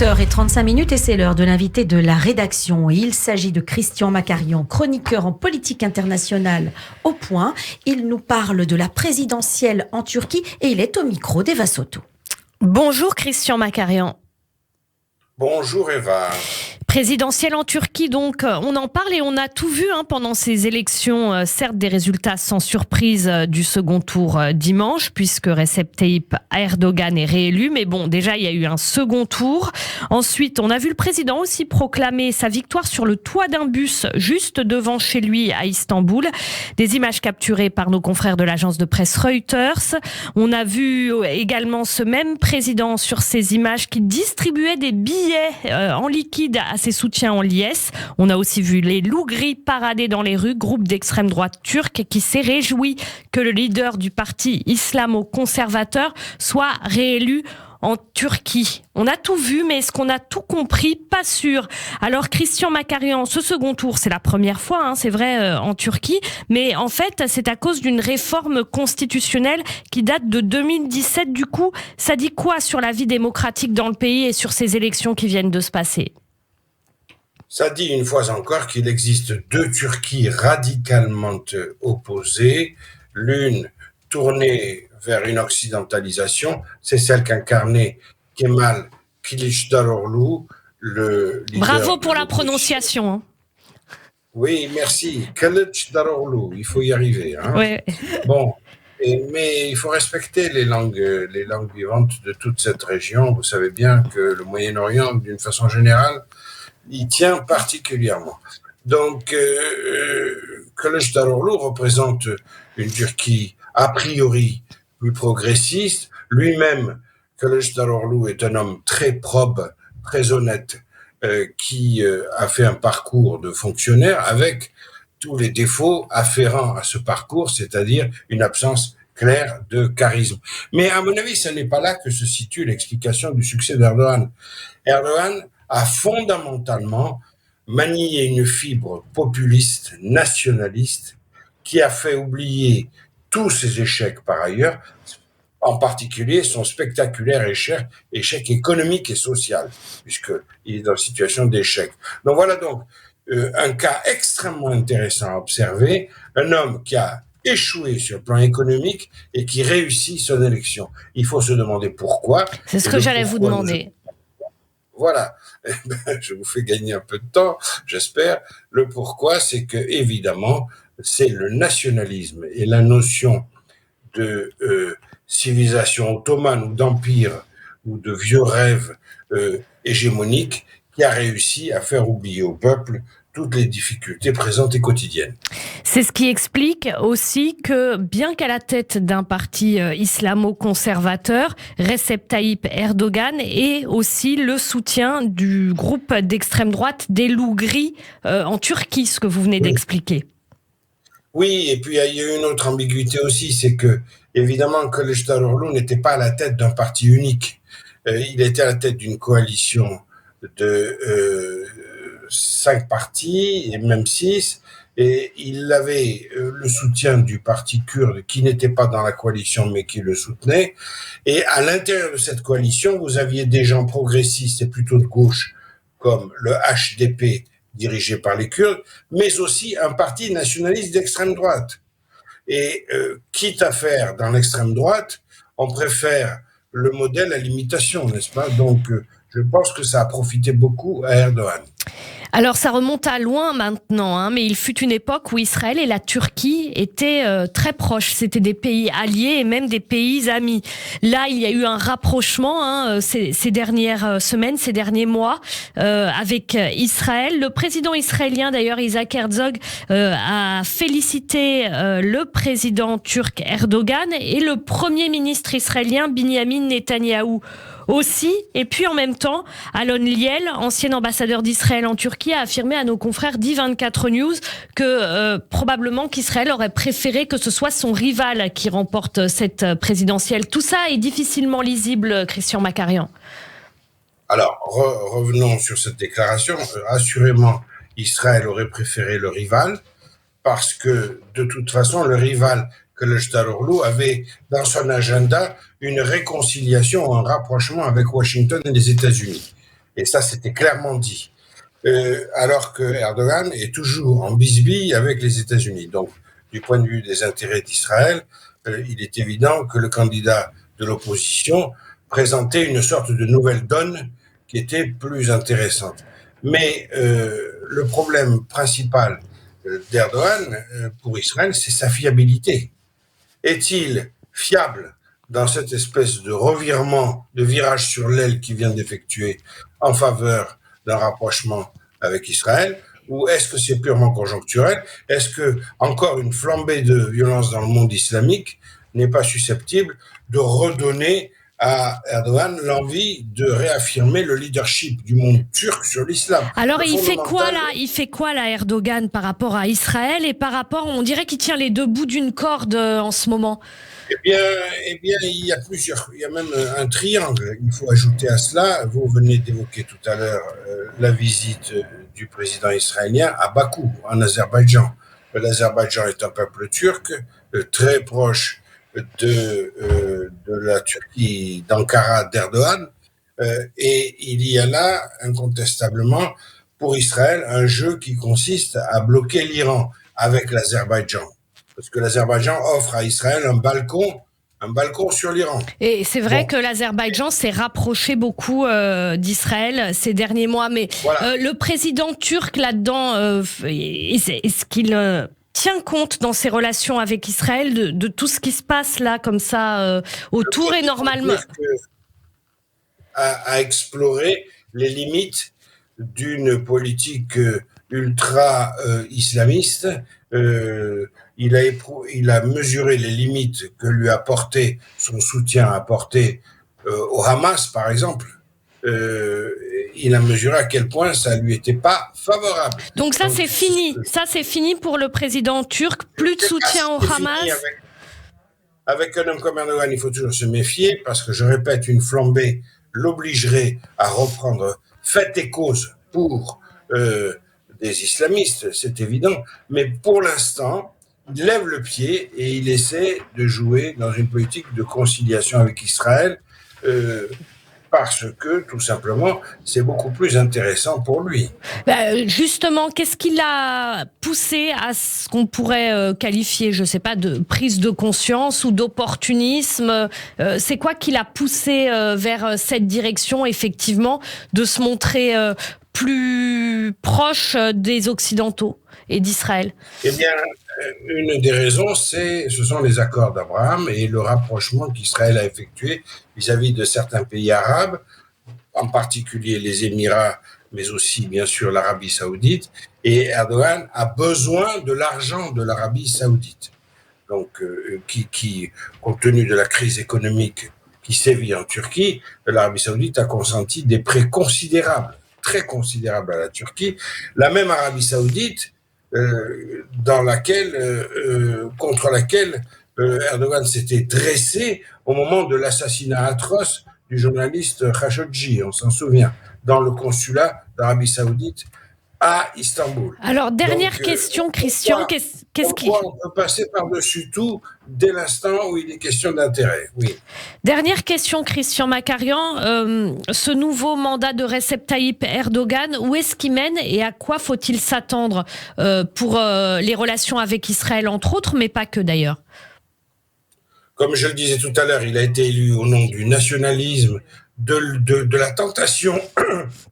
8h35 et c'est l'heure de l'invité de la rédaction. Il s'agit de Christian Macarian, chroniqueur en politique internationale au Point. Il nous parle de la présidentielle en Turquie et il est au micro d'Eva Soto. Bonjour Christian Macarian. Bonjour Eva. Présidentielle en Turquie, donc on en parle et on a tout vu pendant ces élections. Certes, des résultats sans surprise du second tour dimanche, puisque Recep Tayyip Erdogan est réélu. Mais bon, déjà, il y a eu un second tour. Ensuite, on a vu le président aussi proclamer sa victoire sur le toit d'un bus juste devant chez lui à Istanbul. Des images capturées par nos confrères de l'agence de presse Reuters. On a vu également ce même président sur ces images qui distribuait des billets en liquide à ses soutiens en liesse. On a aussi vu les loups gris parader dans les rues, groupe d'extrême droite turque qui s'est réjoui que le leader du parti islamo-conservateur soit réélu en Turquie. On a tout vu, mais est-ce qu'on a tout compris? Pas sûr. Alors Christian Macarian, ce second tour, c'est la première fois, c'est vrai, en Turquie, mais en fait, c'est à cause d'une réforme constitutionnelle qui date de 2017. Du coup, ça dit quoi sur la vie démocratique dans le pays et sur ces élections qui viennent de se passer? Ça dit une fois encore qu'il existe deux Turquies radicalement opposées, l'une tournée vers une occidentalisation, c'est celle qu'incarnait Kemal Kılıçdaroğlu, le leader. Bravo pour la prononciation. Oui, merci. Kılıçdaroğlu, il faut y arriver. Ouais. Bon, mais il faut respecter les langues vivantes de toute cette région. Vous savez bien que le Moyen-Orient, d'une façon générale, il tient particulièrement. Donc, Kılıçdaroğlu représente une Turquie a priori plus progressiste. Lui-même, Kılıçdaroğlu est un homme très probe, très honnête, qui a fait un parcours de fonctionnaire avec tous les défauts afférents à ce parcours, c'est-à-dire une absence claire de charisme. Mais à mon avis, ce n'est pas là que se situe l'explication du succès d'Erdogan. Erdogan a fondamentalement manié une fibre populiste, nationaliste, qui a fait oublier tous ses échecs par ailleurs, en particulier son spectaculaire échec économique et social, puisqu'il est dans une situation d'échec. Donc voilà donc un cas extrêmement intéressant à observer, un homme qui a échoué sur le plan économique et qui réussit son élection. Il faut se demander pourquoi. C'est ce que j'allais vous demander. Voilà, je vous fais gagner un peu de temps, j'espère. Le pourquoi, c'est que évidemment, c'est le nationalisme et la notion de civilisation ottomane ou d'empire ou de vieux rêves hégémoniques qui a réussi à faire oublier au peuple toutes les difficultés présentes et quotidiennes. C'est ce qui explique aussi que, bien qu'à la tête d'un parti islamo-conservateur, Recep Tayyip Erdogan ait aussi le soutien du groupe d'extrême droite des loups gris en Turquie, ce que vous venez d'expliquer. Oui, et puis il y a une autre ambiguïté aussi, c'est que, évidemment, Kılıçdaroğlu n'était pas à la tête d'un parti unique. Il était à la tête d'une coalition de 5 partis, et même 6, et il avait le soutien du parti kurde qui n'était pas dans la coalition mais qui le soutenait. Et à l'intérieur de cette coalition, vous aviez des gens progressistes et plutôt de gauche, comme le HDP, dirigé par les Kurdes, mais aussi un parti nationaliste d'extrême droite. Et quitte à faire dans l'extrême droite, on préfère le modèle à l'imitation, n'est-ce pas? Donc, je pense que ça a profité beaucoup à Erdogan. Alors ça remonte à loin maintenant, mais il fut une époque où Israël et la Turquie étaient très proches. C'était des pays alliés et même des pays amis. Là, il y a eu un rapprochement ces dernières semaines, ces derniers mois avec Israël. Le président israélien, d'ailleurs, Isaac Herzog, a félicité le président turc Erdogan et le premier ministre israélien Binyamin Netanyahou aussi. Et puis en même temps, Alon Liel, ancien ambassadeur d'Israël en Turquie, a affirmé à nos confrères d'I24 News que probablement qu'Israël aurait préféré que ce soit son rival qui remporte cette présidentielle. Tout ça est difficilement lisible, Christian Macarian. Alors, revenons sur cette déclaration. Assurément, Israël aurait préféré le rival, parce que de toute façon, le rival Kılıçdaroğlu avait dans son agenda une réconciliation, un rapprochement avec Washington et les États-Unis. Et ça, c'était clairement dit. Alors que Erdogan est toujours en bisbille avec les États-Unis. Donc, du point de vue des intérêts d'Israël, il est évident que le candidat de l'opposition présentait une sorte de nouvelle donne qui était plus intéressante. Mais le problème principal d'Erdogan pour Israël, c'est sa fiabilité. Est-il fiable dans cette espèce de revirement, de virage sur l'aile qu'il vient d'effectuer en faveur d'un rapprochement avec Israël, ou est-ce que c'est purement conjoncturel? Est-ce que encore une flambée de violence dans le monde islamique n'est pas susceptible de redonner à Erdogan l'envie de réaffirmer le leadership du monde turc sur l'islam? Alors il fait quoi là Erdogan par rapport à Israël et par rapport, on dirait qu'il tient les deux bouts d'une corde en ce moment? Eh bien, il y a même un triangle. Il faut ajouter à cela, vous venez d'évoquer tout à l'heure la visite du président israélien à Bakou, en Azerbaïdjan. L'Azerbaïdjan est un peuple turc très proche de la Turquie, d'Ankara, d'Erdogan, et il y a là, incontestablement, pour Israël, un jeu qui consiste à bloquer l'Iran avec l'Azerbaïdjan. Parce que l'Azerbaïdjan offre à Israël un balcon sur l'Iran. Et c'est vrai que l'Azerbaïdjan s'est rapproché beaucoup d'Israël ces derniers mois. Mais voilà. Le président turc là-dedans, est-ce qu'il tient compte dans ses relations avec Israël de tout ce qui se passe là, comme ça, autour et normalement à explorer les limites d'une politique ultra-islamiste. Il a mesuré les limites que lui apportait son soutien apporté au Hamas, par exemple. Il a mesuré à quel point ça lui était pas favorable. Donc ça, c'est fini. Ça, c'est fini pour le président turc. Plus de soutien au Hamas. Avec un homme comme Erdogan, il faut toujours se méfier parce que, je répète, une flambée l'obligerait à reprendre fait et cause pour des islamistes, c'est évident. Mais pour l'instant, il lève le pied et il essaie de jouer dans une politique de conciliation avec Israël parce que, tout simplement, c'est beaucoup plus intéressant pour lui. Justement, qu'est-ce qui l'a poussé à ce qu'on pourrait qualifier, je ne sais pas, de prise de conscience ou d'opportunisme? C'est quoi qui l'a poussé vers cette direction, effectivement, de se montrer plus proche des Occidentaux et d'Israël? Eh bien, une des raisons, ce sont les accords d'Abraham et le rapprochement qu'Israël a effectué vis-à-vis de certains pays arabes, en particulier les Émirats, mais aussi, bien sûr, l'Arabie saoudite. Et Erdogan a besoin de l'argent de l'Arabie saoudite. Donc, compte tenu de la crise économique qui sévit en Turquie, l'Arabie saoudite a consenti des prêts considérables, très considérables à la Turquie. La même Arabie saoudite contre laquelle Erdogan s'était dressé au moment de l'assassinat atroce du journaliste Khashoggi, on s'en souvient, dans le consulat d'Arabie saoudite à Istanbul. Alors, dernière question, Christian, qu'est-ce qui... On peut passer par-dessus tout dès l'instant où il est question d'intérêt, oui. Dernière question, Christian Makarian. Ce nouveau mandat de Recep Tayyip Erdogan, où est-ce qu'il mène et à quoi faut-il s'attendre pour les relations avec Israël, entre autres, mais pas que d'ailleurs? Comme je le disais tout à l'heure, il a été élu au nom du nationalisme, de la tentation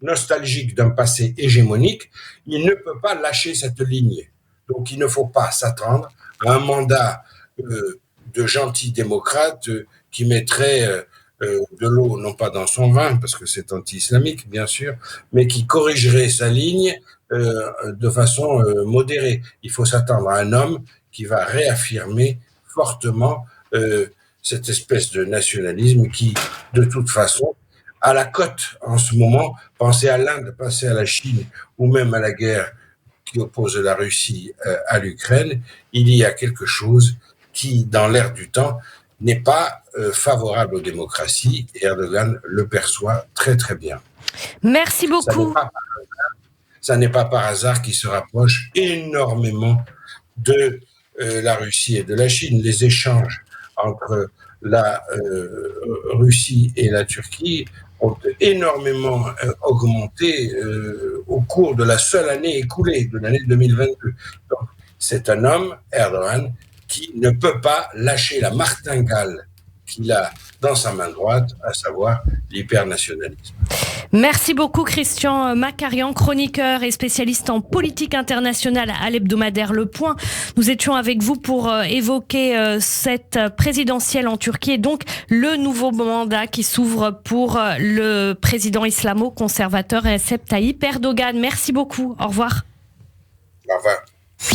nostalgique d'un passé hégémonique. Il ne peut pas lâcher cette ligne. Donc il ne faut pas s'attendre à un mandat de gentil démocrate qui mettrait de l'eau, non pas dans son vin, parce que c'est anti-islamique, bien sûr, mais qui corrigerait sa ligne de façon modérée. Il faut s'attendre à un homme qui va réaffirmer fortement cette espèce de nationalisme qui, de toute façon, à la cote en ce moment, pensez à l'Inde, pensez à la Chine ou même à la guerre qui oppose la Russie à l'Ukraine, il y a quelque chose qui, dans l'air du temps, n'est pas favorable aux démocraties et Erdogan le perçoit très très bien. Merci beaucoup. Ça n'est pas par hasard qu'il se rapproche énormément de la Russie et de la Chine. Les échanges entre la Russie et la Turquie ont énormément augmenté au cours de la seule année écoulée, de l'année 2022. Donc, c'est un homme, Erdogan, qui ne peut pas lâcher la martingale qu'il a dans sa main droite, à savoir l'hypernationalisme. Merci beaucoup Christian Makarian, chroniqueur et spécialiste en politique internationale à l'hebdomadaire Le Point. Nous étions avec vous pour évoquer cette présidentielle en Turquie et donc le nouveau mandat qui s'ouvre pour le président islamo-conservateur Recep Tayyip Erdogan. Merci beaucoup. Au revoir. Au revoir.